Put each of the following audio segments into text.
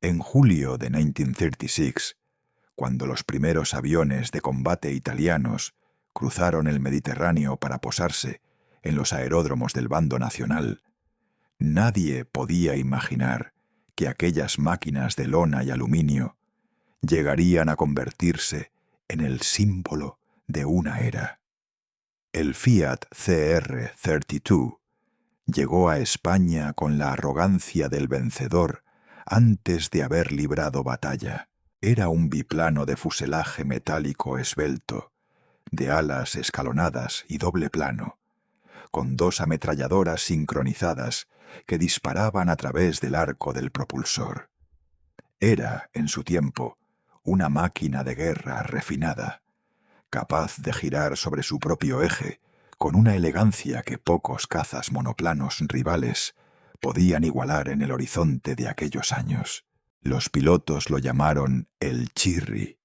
En julio de 1936, cuando los primeros aviones de combate italianos cruzaron el Mediterráneo para posarse en los aeródromos del bando nacional, nadie podía imaginar que aquellas máquinas de lona y aluminio llegarían a convertirse en el símbolo de una era. El Fiat CR32 llegó a España con la arrogancia del vencedor antes de haber librado batalla. Era un biplano de fuselaje metálico esbelto, de alas escalonadas y doble plano, con dos ametralladoras sincronizadas que disparaban a través del arco del propulsor. Era, en su tiempo, una máquina de guerra refinada, capaz de girar sobre su propio eje con una elegancia que pocos cazas monoplanos rivales podían igualar en el horizonte de aquellos años. Los pilotos lo llamaron el Chirri,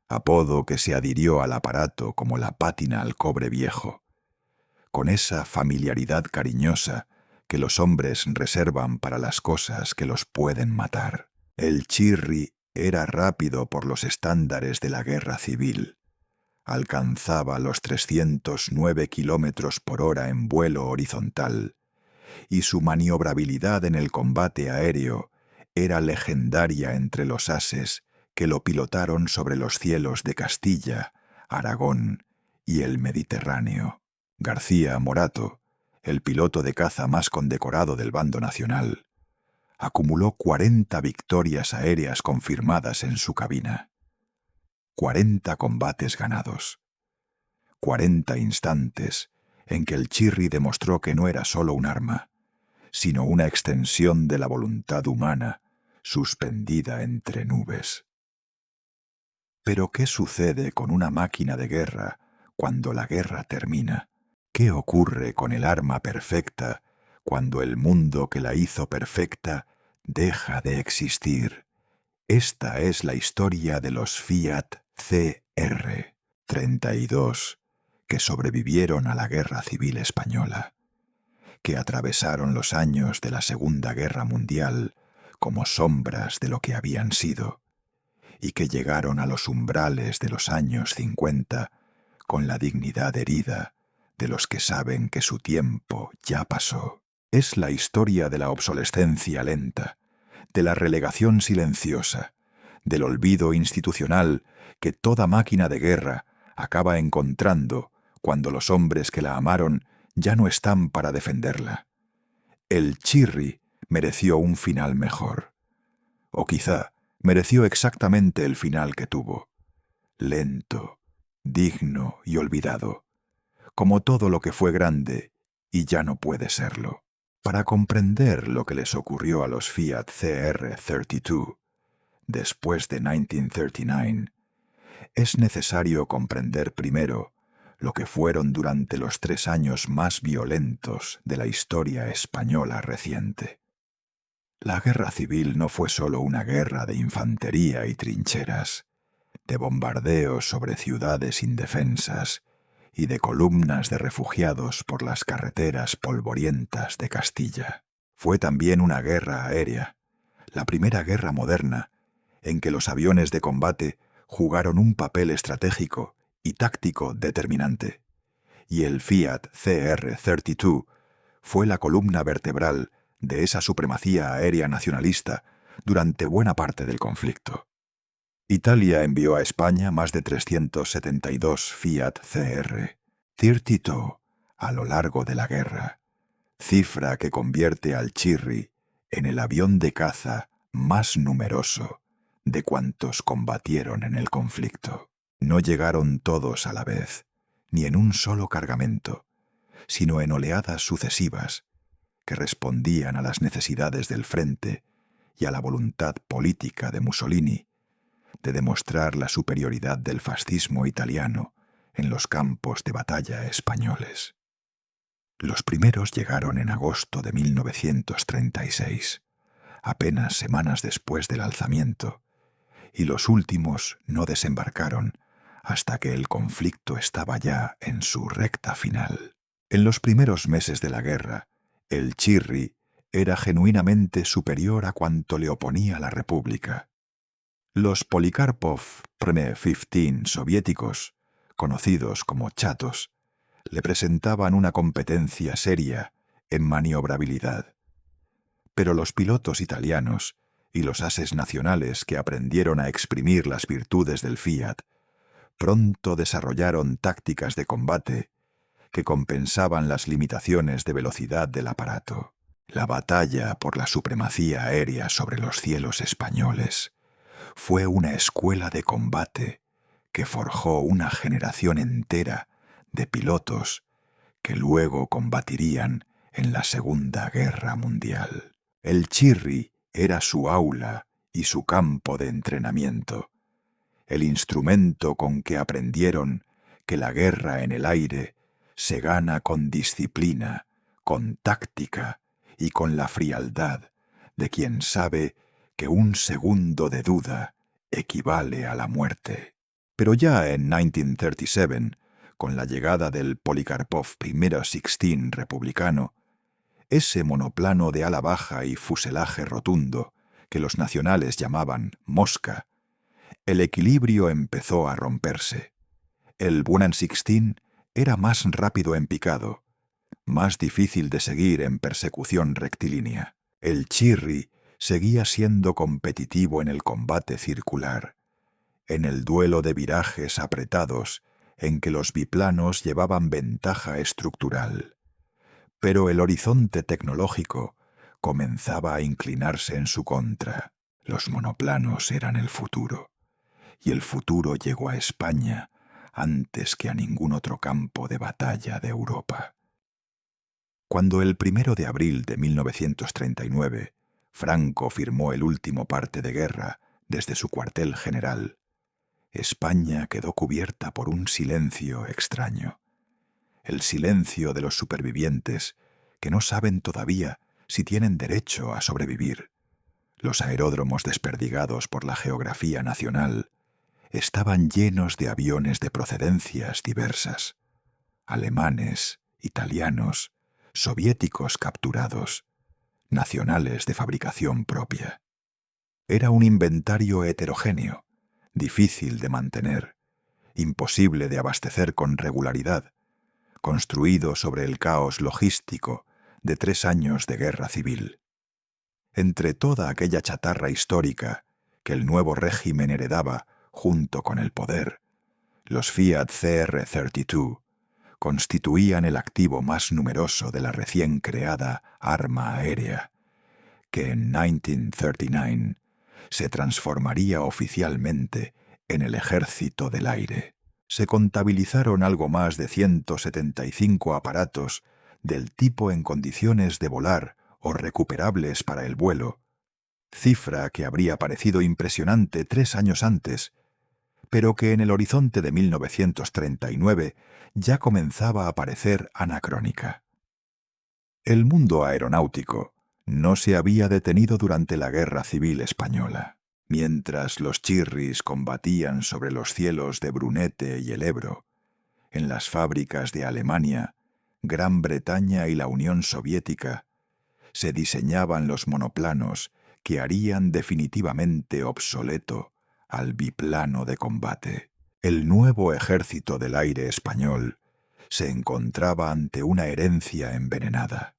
apodo que se adhirió al aparato como la pátina al cobre viejo, con esa familiaridad cariñosa que los hombres reservan para las cosas que los pueden matar. El Chirri era rápido por los estándares de la guerra civil. Alcanzaba los 309 kilómetros por hora en vuelo horizontal, y su maniobrabilidad en el combate aéreo era legendaria entre los ases que lo pilotaron sobre los cielos de Castilla, Aragón y el Mediterráneo. García Morato, el piloto de caza más condecorado del bando nacional, acumuló 40 victorias aéreas confirmadas en su cabina. 40 combates ganados, 40 instantes en que el Chirri demostró que no era solo un arma, sino una extensión de la voluntad humana suspendida entre nubes. Pero ¿qué sucede con una máquina de guerra cuando la guerra termina? ¿Qué ocurre con el arma perfecta cuando el mundo que la hizo perfecta deja de existir? Esta es la historia de los Fiat CR32 que sobrevivieron a la Guerra Civil Española, que atravesaron los años de la Segunda Guerra Mundial como sombras de lo que habían sido, y que llegaron a los umbrales de los años 50 con la dignidad herida de los que saben que su tiempo ya pasó. Es la historia de la obsolescencia lenta, de la relegación silenciosa, del olvido institucional que toda máquina de guerra acaba encontrando cuando los hombres que la amaron ya no están para defenderla. El Chirri mereció un final mejor. O quizá mereció exactamente el final que tuvo. Lento, digno y olvidado, como todo lo que fue grande y ya no puede serlo. Para comprender lo que les ocurrió a los Fiat CR32 después de 1939, es necesario comprender primero lo que fueron durante los 3 años más violentos de la historia española reciente. La guerra civil no fue solo una guerra de infantería y trincheras, de bombardeos sobre ciudades indefensas y de columnas de refugiados por las carreteras polvorientas de Castilla. Fue también una guerra aérea, la primera guerra moderna, en que los aviones de combate jugaron un papel estratégico y táctico determinante, y el Fiat CR32 fue la columna vertebral de esa supremacía aérea nacionalista durante buena parte del conflicto. Italia envió a España más de 372 Fiat CR32 a lo largo de la guerra, cifra que convierte al Chirri en el avión de caza más numeroso de cuantos combatieron en el conflicto. No llegaron todos a la vez, ni en un solo cargamento, sino en oleadas sucesivas que respondían a las necesidades del frente y a la voluntad política de Mussolini de demostrar la superioridad del fascismo italiano en los campos de batalla españoles. Los primeros llegaron en agosto de 1936, apenas semanas después del alzamiento, y los últimos no desembarcaron hasta que el conflicto estaba ya en su recta final. En los primeros meses de la guerra, el Chirri era genuinamente superior a cuanto le oponía la República. Los Polikarpov Pre-15 soviéticos, conocidos como chatos, le presentaban una competencia seria en maniobrabilidad. Pero los pilotos italianos y los ases nacionales que aprendieron a exprimir las virtudes del Fiat pronto desarrollaron tácticas de combate que compensaban las limitaciones de velocidad del aparato. La batalla por la supremacía aérea sobre los cielos españoles fue una escuela de combate que forjó una generación entera de pilotos que luego combatirían en la Segunda Guerra Mundial. El Chirri era su aula y su campo de entrenamiento, el instrumento con que aprendieron que la guerra en el aire se gana con disciplina, con táctica y con la frialdad de quien sabe que un segundo de duda equivale a la muerte. Pero ya en 1937, con la llegada del Polikarpov I-16 republicano, ese monoplano de ala baja y fuselaje rotundo, que los nacionales llamaban Mosca, el equilibrio empezó a romperse. El Buran-16 era más rápido en picado, más difícil de seguir en persecución rectilínea. El Chirri seguía siendo competitivo en el combate circular, en el duelo de virajes apretados en que los biplanos llevaban ventaja estructural. Pero el horizonte tecnológico comenzaba a inclinarse en su contra. Los monoplanos eran el futuro, y el futuro llegó a España antes que a ningún otro campo de batalla de Europa. Cuando el 1 de abril de 1939 Franco firmó el último parte de guerra desde su cuartel general, España quedó cubierta por un silencio extraño. El silencio de los supervivientes que no saben todavía si tienen derecho a sobrevivir. Los aeródromos desperdigados por la geografía nacional estaban llenos de aviones de procedencias diversas, alemanes, italianos, soviéticos capturados, nacionales de fabricación propia. Era un inventario heterogéneo, difícil de mantener, imposible de abastecer con regularidad, construido sobre el caos logístico de 3 años de guerra civil. Entre toda aquella chatarra histórica que el nuevo régimen heredaba junto con el poder, los Fiat CR-32 constituían el activo más numeroso de la recién creada arma aérea, que en 1939 se transformaría oficialmente en el Ejército del Aire. Se contabilizaron algo más de 175 aparatos del tipo en condiciones de volar o recuperables para el vuelo, cifra que habría parecido impresionante 3 años antes, pero que en el horizonte de 1939 ya comenzaba a parecer anacrónica. El mundo aeronáutico no se había detenido durante la Guerra Civil Española. Mientras los chirris combatían sobre los cielos de Brunete y el Ebro, en las fábricas de Alemania, Gran Bretaña y la Unión Soviética, se diseñaban los monoplanos que harían definitivamente obsoleto al biplano de combate. El nuevo ejército del aire español se encontraba ante una herencia envenenada.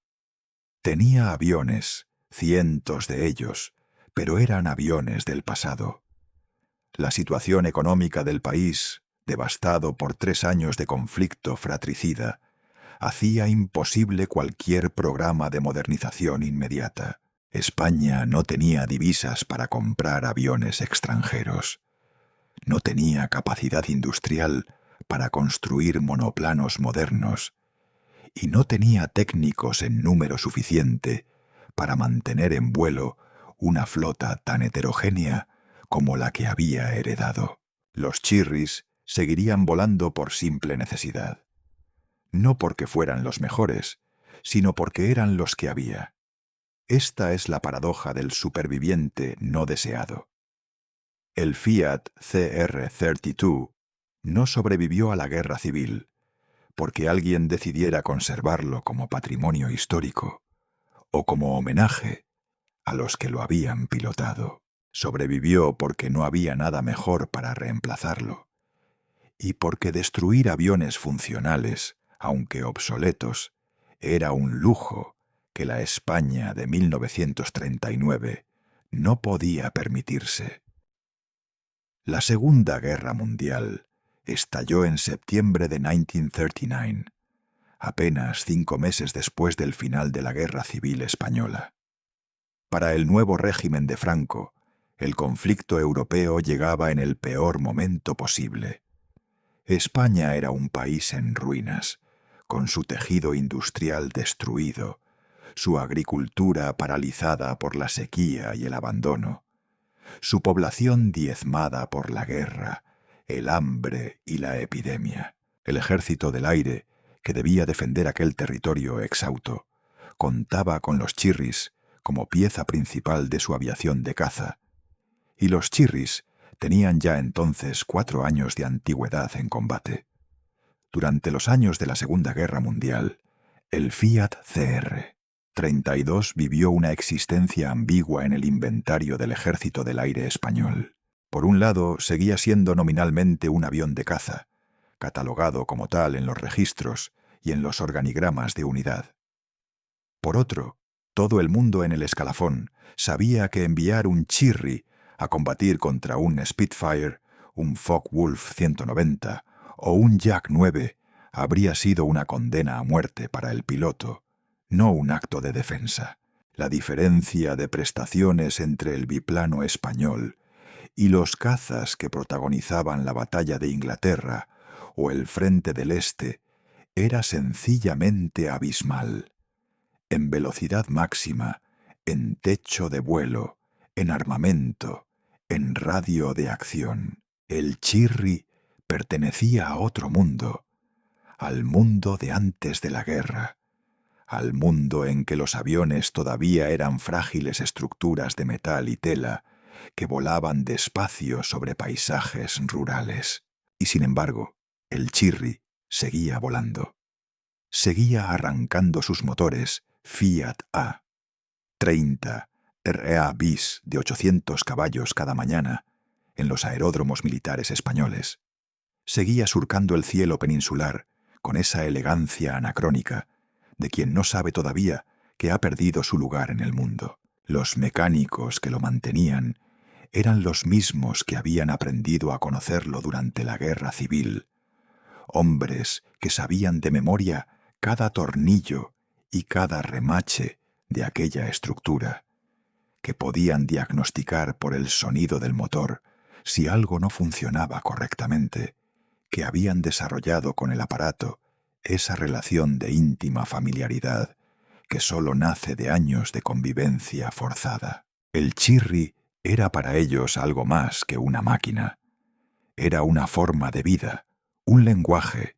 Tenía aviones, cientos de ellos, pero eran aviones del pasado. La situación económica del país, devastado por 3 años de conflicto fratricida, hacía imposible cualquier programa de modernización inmediata. España no tenía divisas para comprar aviones extranjeros. No tenía capacidad industrial para construir monoplanos modernos. Y no tenía técnicos en número suficiente para mantener en vuelo una flota tan heterogénea como la que había heredado. Los chirris seguirían volando por simple necesidad. No porque fueran los mejores, sino porque eran los que había. Esta es la paradoja del superviviente no deseado. El Fiat CR-32 no sobrevivió a la guerra civil porque alguien decidiera conservarlo como patrimonio histórico, o como homenaje a los que lo habían pilotado. Sobrevivió porque no había nada mejor para reemplazarlo, y porque destruir aviones funcionales, aunque obsoletos, era un lujo que la España de 1939 no podía permitirse. La Segunda Guerra Mundial estalló en septiembre de 1939, apenas 5 meses después del final de la Guerra Civil Española. Para el nuevo régimen de Franco, el conflicto europeo llegaba en el peor momento posible. España era un país en ruinas, con su tejido industrial destruido, su agricultura paralizada por la sequía y el abandono, su población diezmada por la guerra, el hambre y la epidemia. El ejército del aire, que debía defender aquel territorio exhausto, contaba con los chirris como pieza principal de su aviación de caza, y los chirris tenían ya entonces 4 años de antigüedad en combate. Durante los años de la Segunda Guerra Mundial, el Fiat CR-32 vivió una existencia ambigua en el inventario del Ejército del Aire español. Por un lado, seguía siendo nominalmente un avión de caza, catalogado como tal en los registros y en los organigramas de unidad. Por otro, todo el mundo en el escalafón sabía que enviar un Chirri a combatir contra un Spitfire, un Focke-Wulf 190 o un Yak 9 habría sido una condena a muerte para el piloto, no un acto de defensa. La diferencia de prestaciones entre el biplano español y los cazas que protagonizaban la batalla de Inglaterra o el Frente del Este era sencillamente abismal. En velocidad máxima, en techo de vuelo, en armamento, en radio de acción. El Chirri pertenecía a otro mundo, al mundo de antes de la guerra, al mundo en que los aviones todavía eran frágiles estructuras de metal y tela que volaban despacio sobre paisajes rurales. Y sin embargo, el Chirri seguía volando. Seguía arrancando sus motores Fiat A. 30 RA bis de 800 caballos cada mañana en los aeródromos militares españoles. Seguía surcando el cielo peninsular con esa elegancia anacrónica de quien no sabe todavía que ha perdido su lugar en el mundo. Los mecánicos que lo mantenían eran los mismos que habían aprendido a conocerlo durante la Guerra Civil, hombres que sabían de memoria cada tornillo y cada remache de aquella estructura, que podían diagnosticar por el sonido del motor si algo no funcionaba correctamente, que habían desarrollado con el aparato esa relación de íntima familiaridad que solo nace de años de convivencia forzada. El Chirri era para ellos algo más que una máquina. Era una forma de vida, un lenguaje,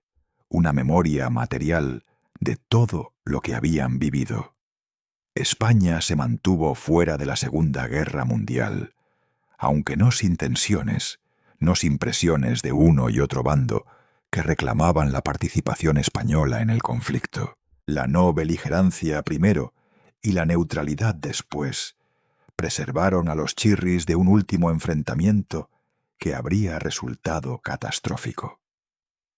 una memoria material de todo lo que habían vivido. España se mantuvo fuera de la Segunda Guerra Mundial, aunque no sin tensiones, no sin presiones de uno y otro bando que reclamaban la participación española en el conflicto. La no beligerancia primero y la neutralidad después preservaron a los chirris de un último enfrentamiento que habría resultado catastrófico.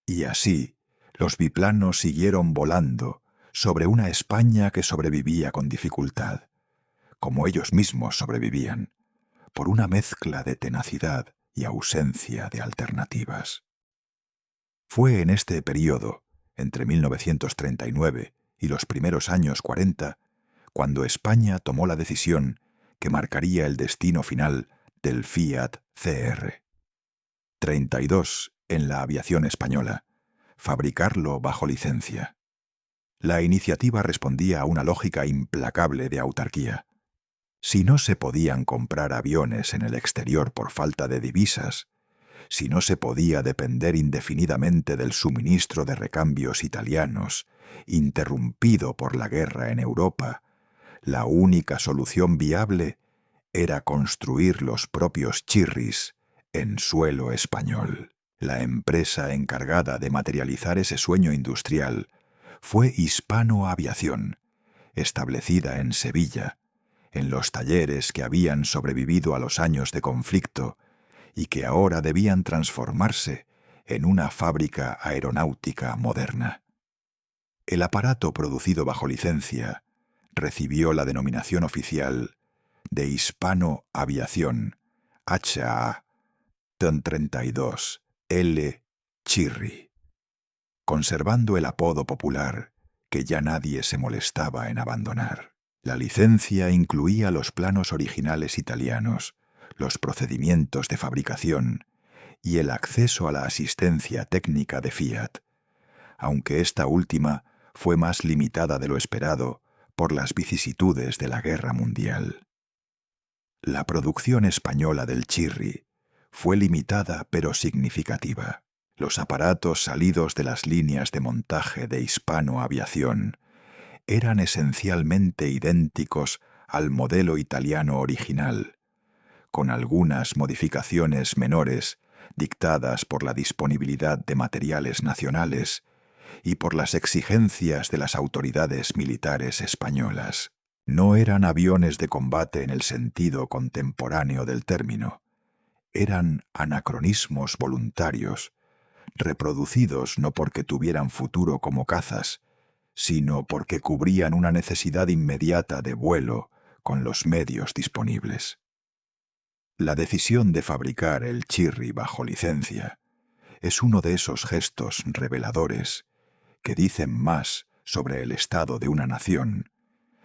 Y así, los biplanos siguieron volando sobre una España que sobrevivía con dificultad, como ellos mismos sobrevivían, por una mezcla de tenacidad y ausencia de alternativas. Fue en este período, entre 1939 y los primeros años 40, cuando España tomó la decisión que marcaría el destino final del Fiat CR. 32 en la aviación española, fabricarlo bajo licencia. La iniciativa respondía a una lógica implacable de autarquía. Si no se podían comprar aviones en el exterior por falta de divisas, si no se podía depender indefinidamente del suministro de recambios italianos, interrumpido por la guerra en Europa, la única solución viable era construir los propios chirris en suelo español. La empresa encargada de materializar ese sueño industrial fue Hispano Aviación, establecida en Sevilla, en los talleres que habían sobrevivido a los años de conflicto y que ahora debían transformarse en una fábrica aeronáutica moderna. El aparato producido bajo licencia recibió la denominación oficial de Hispano Aviación HA TEN-32 L Chirri, conservando el apodo popular que ya nadie se molestaba en abandonar. La licencia incluía los planos originales italianos, los procedimientos de fabricación y el acceso a la asistencia técnica de Fiat, aunque esta última fue más limitada de lo esperado por las vicisitudes de la Guerra Mundial. La producción española del Chirri fue limitada pero significativa. Los aparatos salidos de las líneas de montaje de Hispano Aviación eran esencialmente idénticos al modelo italiano original, con algunas modificaciones menores dictadas por la disponibilidad de materiales nacionales y por las exigencias de las autoridades militares españolas. No eran aviones de combate en el sentido contemporáneo del término. Eran anacronismos voluntarios, reproducidos no porque tuvieran futuro como cazas, sino porque cubrían una necesidad inmediata de vuelo con los medios disponibles. La decisión de fabricar el Chirri bajo licencia es uno de esos gestos reveladores que dicen más sobre el estado de una nación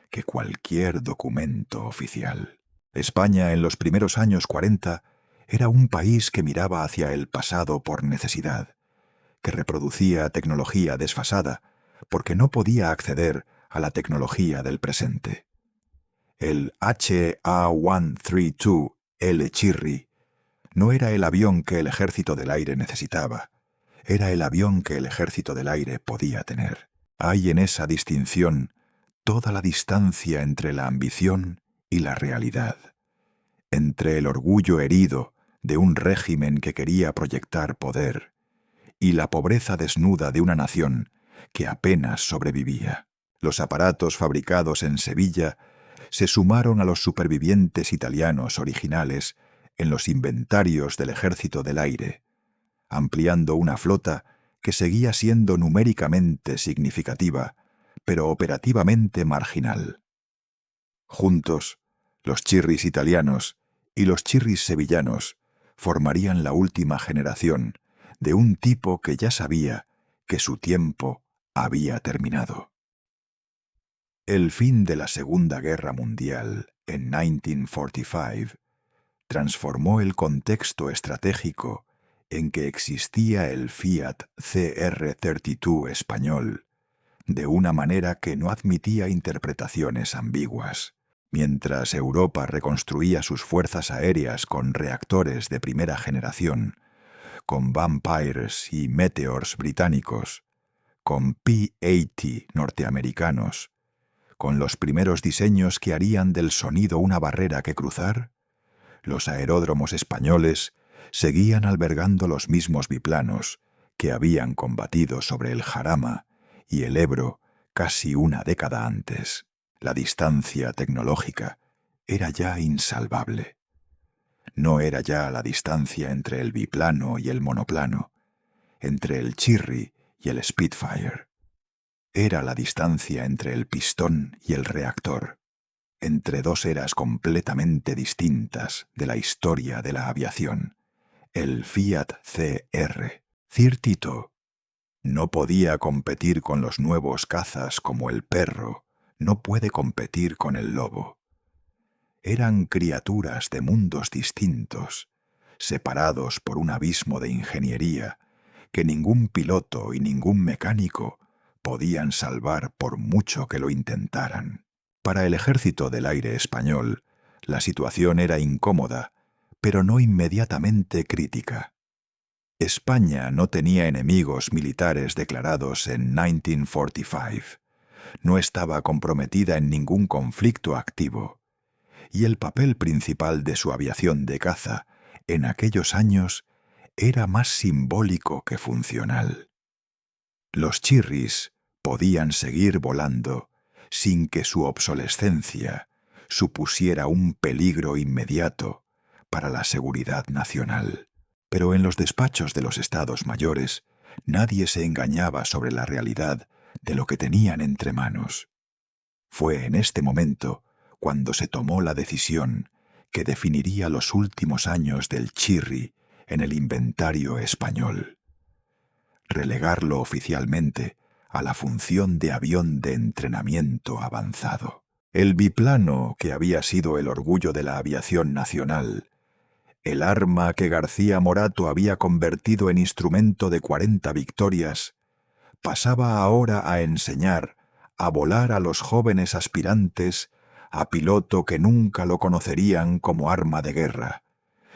que cualquier documento oficial. España en los primeros años 40 era un país que miraba hacia el pasado por necesidad, que reproducía tecnología desfasada porque no podía acceder a la tecnología del presente. El HA-132 L Chirri no era el avión que el Ejército del Aire necesitaba, era el avión que el Ejército del Aire podía tener. Hay en esa distinción toda la distancia entre la ambición y la realidad, entre el orgullo herido de un régimen que quería proyectar poder y la pobreza desnuda de una nación que apenas sobrevivía. Los aparatos fabricados en Sevilla se sumaron a los supervivientes italianos originales en los inventarios del Ejército del Aire, ampliando una flota que seguía siendo numéricamente significativa, pero operativamente marginal. Juntos, los Chirris italianos y los Chirris sevillanos formarían la última generación de un tipo que ya sabía que su tiempo había terminado. El fin de la Segunda Guerra Mundial, en 1945, transformó el contexto estratégico en que existía el Fiat CR-32 español de una manera que no admitía interpretaciones ambiguas. Mientras Europa reconstruía sus fuerzas aéreas con reactores de primera generación, con Vampires y Meteors británicos, con P-80 norteamericanos, con los primeros diseños que harían del sonido una barrera que cruzar, los aeródromos españoles seguían albergando los mismos biplanos que habían combatido sobre el Jarama y el Ebro casi una década antes. La distancia tecnológica era ya insalvable. No era ya la distancia entre el biplano y el monoplano, entre el Chirri y el Spitfire. Era la distancia entre el pistón y el reactor, entre dos eras completamente distintas de la historia de la aviación. El Fiat CR-32 no podía competir con los nuevos cazas como el perro no puede competir con el lobo. Eran criaturas de mundos distintos, separados por un abismo de ingeniería que ningún piloto y ningún mecánico podían salvar por mucho que lo intentaran. Para el Ejército del Aire español, la situación era incómoda, pero no inmediatamente crítica. España no tenía enemigos militares declarados en 1945. No estaba comprometida en ningún conflicto activo, y el papel principal de su aviación de caza en aquellos años era más simbólico que funcional. Los Chirris podían seguir volando sin que su obsolescencia supusiera un peligro inmediato para la seguridad nacional. Pero en los despachos de los Estados Mayores nadie se engañaba sobre la realidad de lo que tenían entre manos. Fue en este momento cuando se tomó la decisión que definiría los últimos años del Chirri en el inventario español. Relegarlo oficialmente a la función de avión de entrenamiento avanzado. El biplano, que había sido el orgullo de la aviación nacional, el arma que García Morato había convertido en instrumento de 40 victorias, pasaba ahora a enseñar a volar a los jóvenes aspirantes a piloto que nunca lo conocerían como arma de guerra,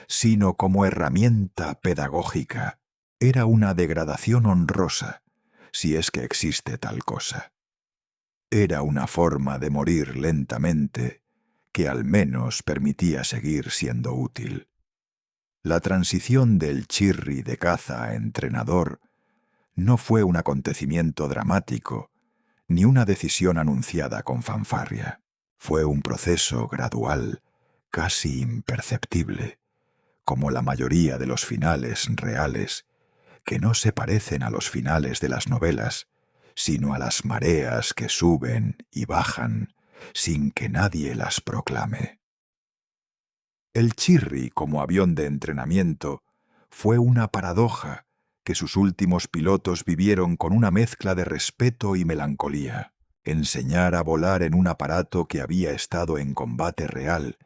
sino como herramienta pedagógica. Era una degradación honrosa, si es que existe tal cosa. Era una forma de morir lentamente que al menos permitía seguir siendo útil. La transición del Chirri de caza a entrenador no fue un acontecimiento dramático, ni una decisión anunciada con fanfarria. Fue un proceso gradual, casi imperceptible, como la mayoría de los finales reales, que no se parecen a los finales de las novelas, sino a las mareas que suben y bajan sin que nadie las proclame. El Chirri como avión de entrenamiento fue una paradoja que sus últimos pilotos vivieron con una mezcla de respeto y melancolía. Enseñar a volar en un aparato que había estado en combate real,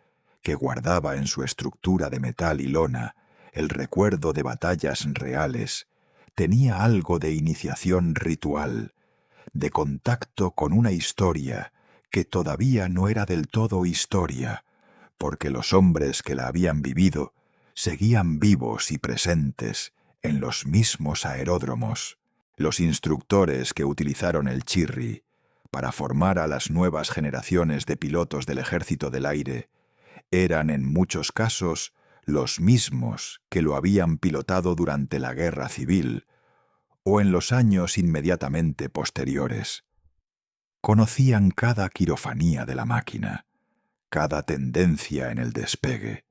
que guardaba en su estructura de metal y lona el recuerdo de batallas reales, tenía algo de iniciación ritual, de contacto con una historia que todavía no era del todo historia, porque los hombres que la habían vivido seguían vivos y presentes en los mismos aeródromos. Los instructores que utilizaron el Chirri para formar a las nuevas generaciones de pilotos del Ejército del Aire eran en muchos casos los mismos que lo habían pilotado durante la Guerra Civil o en los años inmediatamente posteriores. Conocían cada quirofanía de la máquina, cada tendencia en el despegue,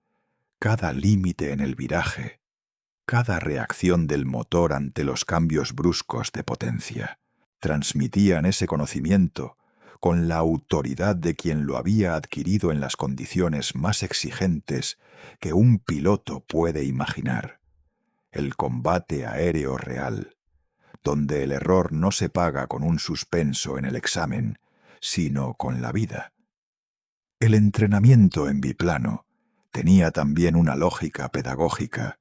cada límite en el viraje, cada reacción del motor ante los cambios bruscos de potencia. Transmitían ese conocimiento con la autoridad de quien lo había adquirido en las condiciones más exigentes que un piloto puede imaginar. El combate aéreo real, donde el error no se paga con un suspenso en el examen, sino con la vida. El entrenamiento en biplano tenía también una lógica pedagógica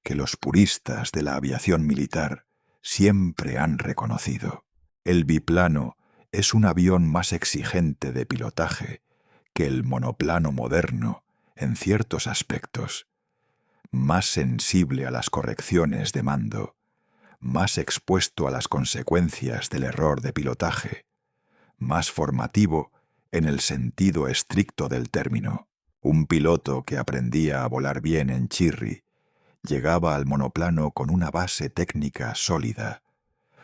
que los puristas de la aviación militar siempre han reconocido. El biplano es un avión más exigente de pilotaje que el monoplano moderno en ciertos aspectos, más sensible a las correcciones de mando, más expuesto a las consecuencias del error de pilotaje, más formativo en el sentido estricto del término. Un piloto que aprendía a volar bien en Chirri llegaba al monoplano con una base técnica sólida,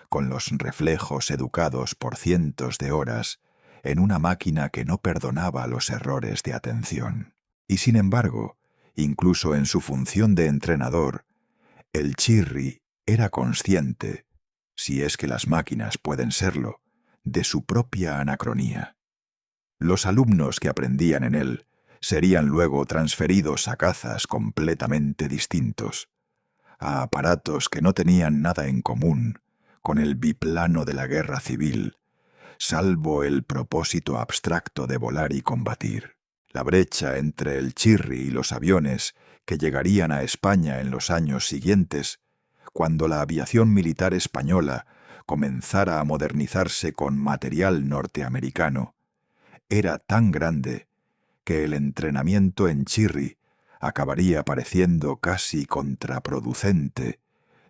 con los reflejos educados por cientos de horas en una máquina que no perdonaba los errores de atención. Y sin embargo, incluso en su función de entrenador, el Chirri era consciente, si es que las máquinas pueden serlo, de su propia anacronía. Los alumnos que aprendían en él serían luego transferidos a cazas completamente distintos, a aparatos que no tenían nada en común con el biplano de la guerra civil, salvo el propósito abstracto de volar y combatir. La brecha entre el Chirri y los aviones que llegarían a España en los años siguientes, cuando la aviación militar española comenzara a modernizarse con material norteamericano, era tan grande que el entrenamiento en Chirri acabaría pareciendo casi contraproducente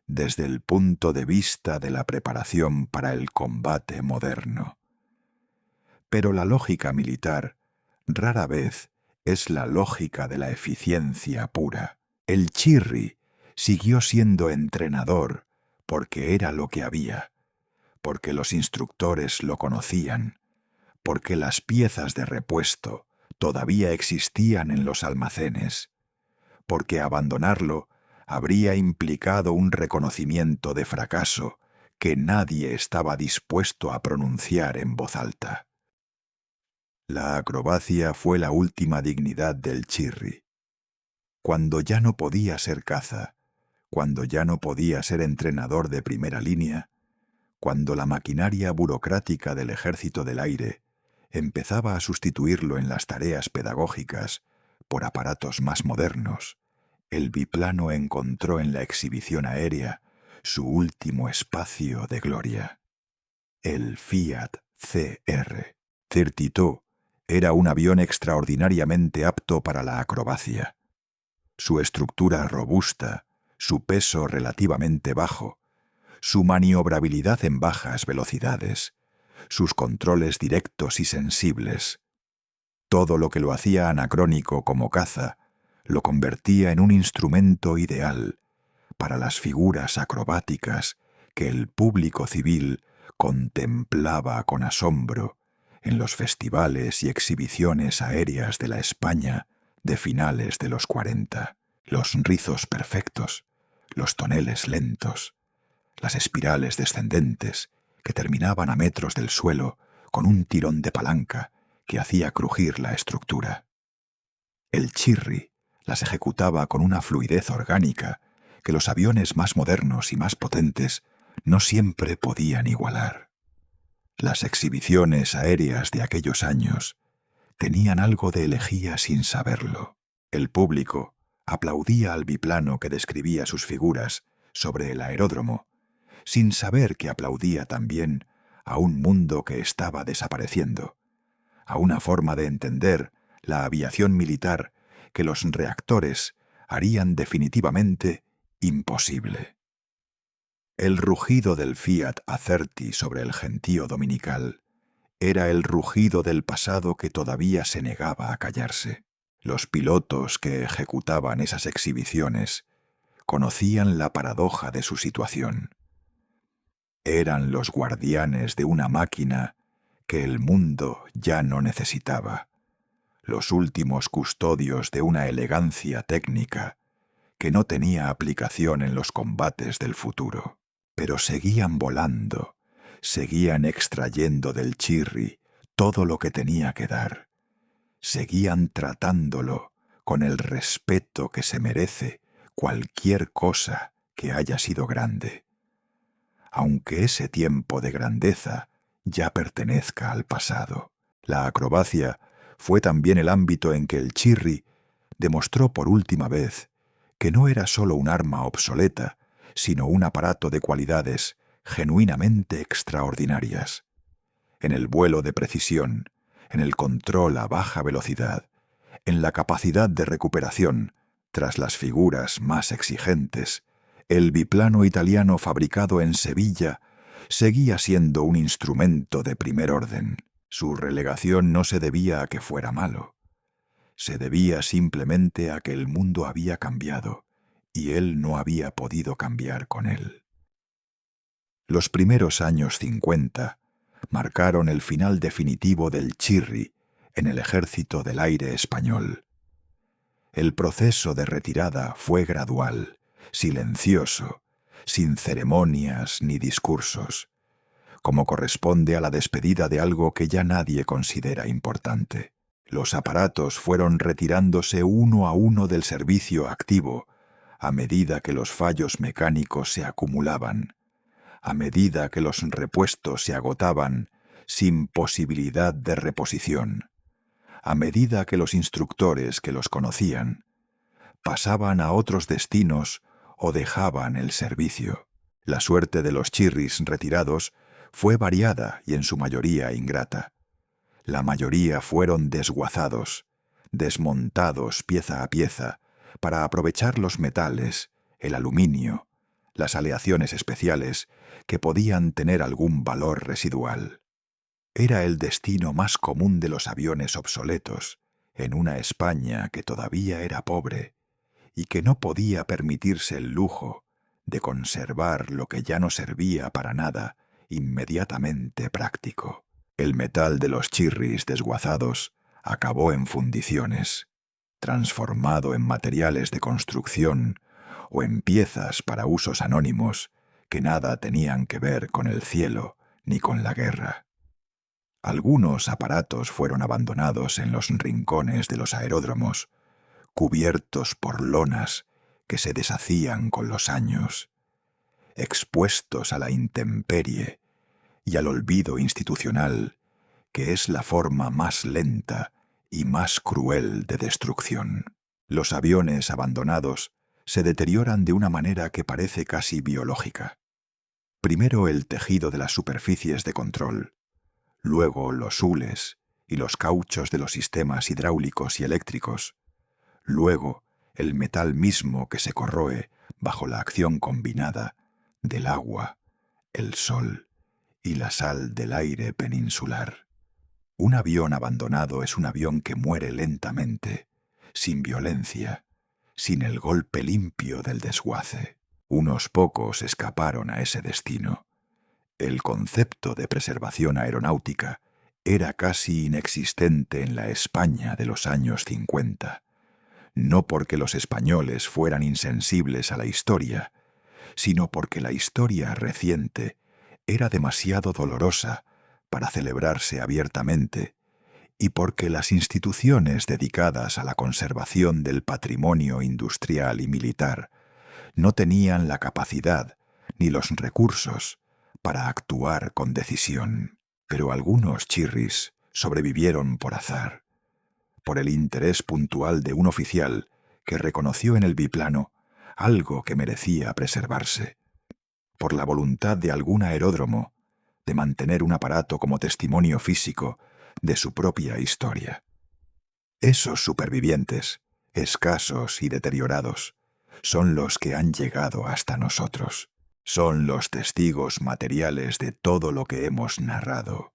desde el punto de vista de la preparación para el combate moderno. Pero la lógica militar rara vez es la lógica de la eficiencia pura. El Chirri siguió siendo entrenador porque era lo que había, porque los instructores lo conocían, porque las piezas de repuesto todavía existían en los almacenes, porque abandonarlo habría implicado un reconocimiento de fracaso que nadie estaba dispuesto a pronunciar en voz alta. La acrobacia fue la última dignidad del Chirri. Cuando ya no podía ser caza, cuando ya no podía ser entrenador de primera línea, cuando la maquinaria burocrática del Ejército del Aire empezaba a sustituirlo en las tareas pedagógicas por aparatos más modernos, el biplano encontró en la exhibición aérea su último espacio de gloria. El Fiat CR-32 era un avión extraordinariamente apto para la acrobacia. Su estructura robusta, su peso relativamente bajo, su maniobrabilidad en bajas velocidades, sus controles directos y sensibles, todo lo que lo hacía anacrónico como caza, lo convertía en un instrumento ideal para las figuras acrobáticas que el público civil contemplaba con asombro en los festivales y exhibiciones aéreas de la España de finales de los 40. Los rizos perfectos, los toneles lentos, las espirales descendentes que terminaban a metros del suelo con un tirón de palanca que hacía crujir la estructura. El Chirri las ejecutaba con una fluidez orgánica que los aviones más modernos y más potentes no siempre podían igualar. Las exhibiciones aéreas de aquellos años tenían algo de elegía sin saberlo. El público aplaudía al biplano que describía sus figuras sobre el aeródromo, sin saber que aplaudía también a un mundo que estaba desapareciendo, a una forma de entender la aviación militar que los reactores harían definitivamente imposible. El rugido del Fiat Acerti sobre el gentío dominical era el rugido del pasado que todavía se negaba a callarse. Los pilotos que ejecutaban esas exhibiciones conocían la paradoja de su situación. Eran los guardianes de una máquina que el mundo ya no necesitaba, los últimos custodios de una elegancia técnica que no tenía aplicación en los combates del futuro. Pero seguían volando, seguían extrayendo del Chirri todo lo que tenía que dar, seguían tratándolo con el respeto que se merece cualquier cosa que haya sido grande, aunque ese tiempo de grandeza ya pertenezca al pasado. La acrobacia fue también el ámbito en que el Chirri demostró por última vez que no era solo un arma obsoleta, sino un aparato de cualidades genuinamente extraordinarias. En el vuelo de precisión, en el control a baja velocidad, en la capacidad de recuperación tras las figuras más exigentes, el biplano italiano fabricado en Sevilla seguía siendo un instrumento de primer orden. Su relegación no se debía a que fuera malo. Se debía simplemente a que el mundo había cambiado y él no había podido cambiar con él. Los primeros años 50 marcaron el final definitivo del Chirri en el Ejército del Aire español. El proceso de retirada fue gradual, silencioso, sin ceremonias ni discursos, como corresponde a la despedida de algo que ya nadie considera importante. Los aparatos fueron retirándose uno a uno del servicio activo a medida que los fallos mecánicos se acumulaban, a medida que los repuestos se agotaban sin posibilidad de reposición, a medida que los instructores que los conocían pasaban a otros destinos o dejaban el servicio. La suerte de los Chirris retirados fue variada y en su mayoría ingrata. La mayoría fueron desguazados, desmontados pieza a pieza para aprovechar los metales, el aluminio, las aleaciones especiales que podían tener algún valor residual. Era el destino más común de los aviones obsoletos, en una España que todavía era pobre y que no podía permitirse el lujo de conservar lo que ya no servía para nada inmediatamente práctico. El metal de los chirris desguazados acabó en fundiciones, transformado en materiales de construcción o en piezas para usos anónimos que nada tenían que ver con el cielo ni con la guerra. Algunos aparatos fueron abandonados en los rincones de los aeródromos, cubiertos por lonas que se deshacían con los años, expuestos a la intemperie y al olvido institucional, que es la forma más lenta y más cruel de destrucción. Los aviones abandonados se deterioran de una manera que parece casi biológica. Primero el tejido de las superficies de control, luego los hules y los cauchos de los sistemas hidráulicos y eléctricos, luego el metal mismo que se corroe bajo la acción combinada del agua, el sol y la sal del aire peninsular. Un avión abandonado es un avión que muere lentamente, sin violencia, sin el golpe limpio del desguace. Unos pocos escaparon a ese destino. El concepto de preservación aeronáutica era casi inexistente en la España de los años 50, no porque los españoles fueran insensibles a la historia, sino porque la historia reciente era demasiado dolorosa para celebrarse abiertamente, y porque las instituciones dedicadas a la conservación del patrimonio industrial y militar no tenían la capacidad ni los recursos para actuar con decisión. Pero algunos chirris sobrevivieron por azar, por el interés puntual de un oficial que reconoció en el biplano algo que merecía preservarse, por la voluntad de algún aeródromo de mantener un aparato como testimonio físico de su propia historia. Esos supervivientes, escasos y deteriorados, son los que han llegado hasta nosotros. Son los testigos materiales de todo lo que hemos narrado,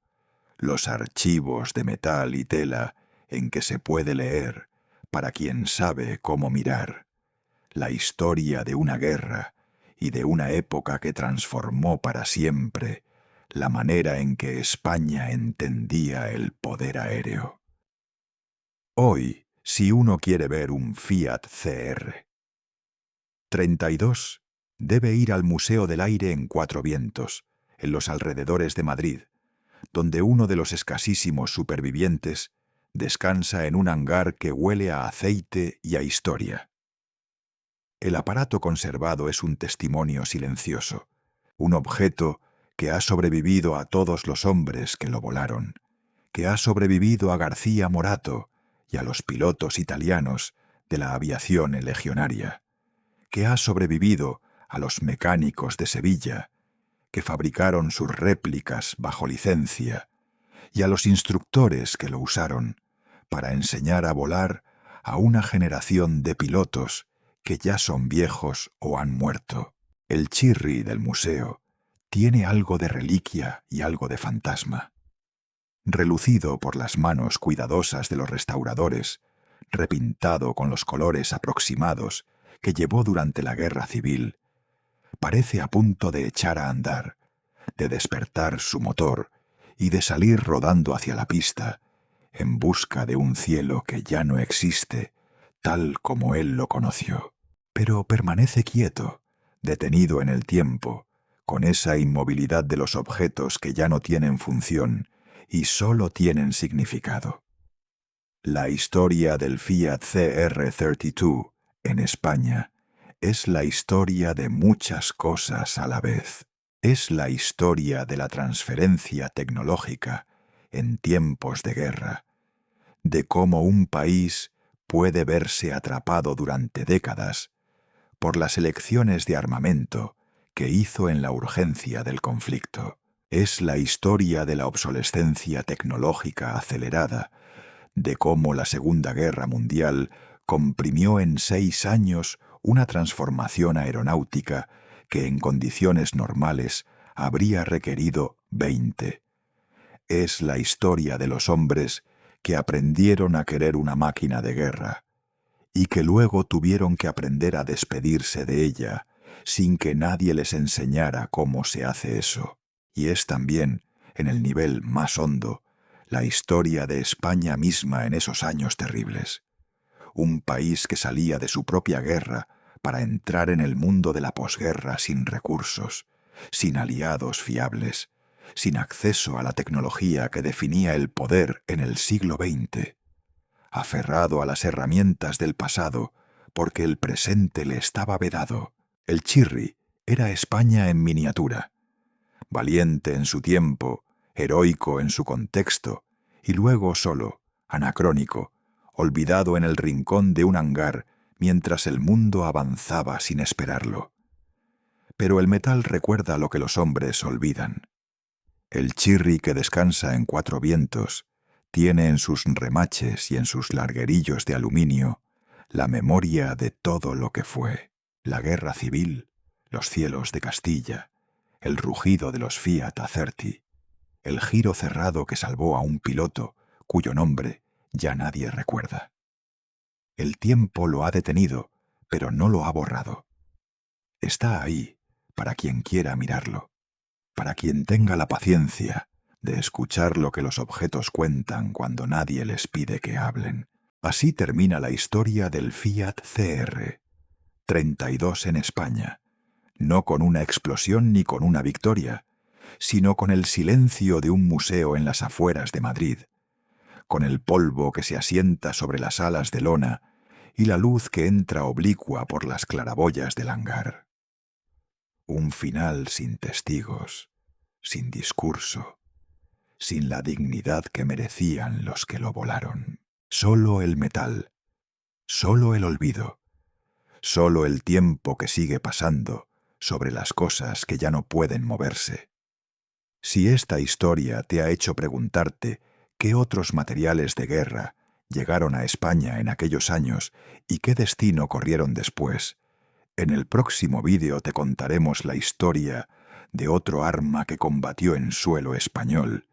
los archivos de metal y tela en que se puede leer, para quien sabe cómo mirar, la historia de una guerra y de una época que transformó para siempre la manera en que España entendía el poder aéreo. Hoy, si uno quiere ver un Fiat CR 32, debe ir al Museo del Aire en Cuatro Vientos, en los alrededores de Madrid, donde uno de los escasísimos supervivientes descansa en un hangar que huele a aceite y a historia. El aparato conservado es un testimonio silencioso, un objeto que ha sobrevivido a todos los hombres que lo volaron, que ha sobrevivido a García Morato y a los pilotos italianos de la aviación legionaria, que ha sobrevivido a los mecánicos de Sevilla, que fabricaron sus réplicas bajo licencia, y a los instructores que lo usaron para enseñar a volar a una generación de pilotos que ya son viejos o han muerto. El chirri del museo tiene algo de reliquia y algo de fantasma. Relucido por las manos cuidadosas de los restauradores, repintado con los colores aproximados que llevó durante la Guerra Civil, parece a punto de echar a andar, de despertar su motor y de salir rodando hacia la pista, en busca de un cielo que ya no existe, tal como él lo conoció. Pero permanece quieto, detenido en el tiempo, con esa inmovilidad de los objetos que ya no tienen función y solo tienen significado. La historia del Fiat CR32 en España es la historia de muchas cosas a la vez. Es la historia de la transferencia tecnológica en tiempos de guerra, de cómo un país puede verse atrapado durante décadas por las elecciones de armamento que hizo en la urgencia del conflicto. Es la historia de la obsolescencia tecnológica acelerada, de cómo la Segunda Guerra Mundial comprimió en 6 años una transformación aeronáutica que en condiciones normales habría requerido 20. Es la historia de los hombres que aprendieron a querer una máquina de guerra y que luego tuvieron que aprender a despedirse de ella sin que nadie les enseñara cómo se hace eso. Y es también en el nivel más hondo, la historia de España misma en esos años terribles. Un país que salía de su propia guerra para entrar en el mundo de la posguerra sin recursos, sin aliados fiables, sin acceso a la tecnología que definía el poder en el siglo XX, aferrado a las herramientas del pasado porque el presente le estaba vedado. El Chirri era España en miniatura, valiente en su tiempo, heroico en su contexto, y luego solo, anacrónico, olvidado en el rincón de un hangar mientras el mundo avanzaba sin esperarlo. Pero el metal recuerda lo que los hombres olvidan. El Chirri que descansa en Cuatro Vientos tiene en sus remaches y en sus larguerillos de aluminio la memoria de todo lo que fue: la guerra civil, los cielos de Castilla, el rugido de los Fiat Acerti, el giro cerrado que salvó a un piloto cuyo nombre ya nadie recuerda. El tiempo lo ha detenido, pero no lo ha borrado. Está ahí para quien quiera mirarlo, para quien tenga la paciencia de escuchar lo que los objetos cuentan cuando nadie les pide que hablen. Así termina la historia del Fiat CR, 32 en España, no con una explosión ni con una victoria, sino con el silencio de un museo en las afueras de Madrid, con el polvo que se asienta sobre las alas de lona y la luz que entra oblicua por las claraboyas del hangar. Un final sin testigos, sin discurso, sin la dignidad que merecían los que lo volaron. Solo el metal, solo el olvido, solo el tiempo que sigue pasando sobre las cosas que ya no pueden moverse. Si esta historia te ha hecho preguntarte qué otros materiales de guerra llegaron a España en aquellos años y qué destino corrieron después, en el próximo vídeo te contaremos la historia de otro arma que combatió en suelo español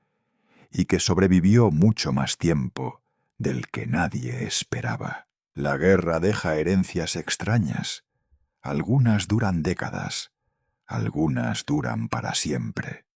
y que sobrevivió mucho más tiempo del que nadie esperaba. La guerra deja herencias extrañas. Algunas duran décadas, algunas duran para siempre.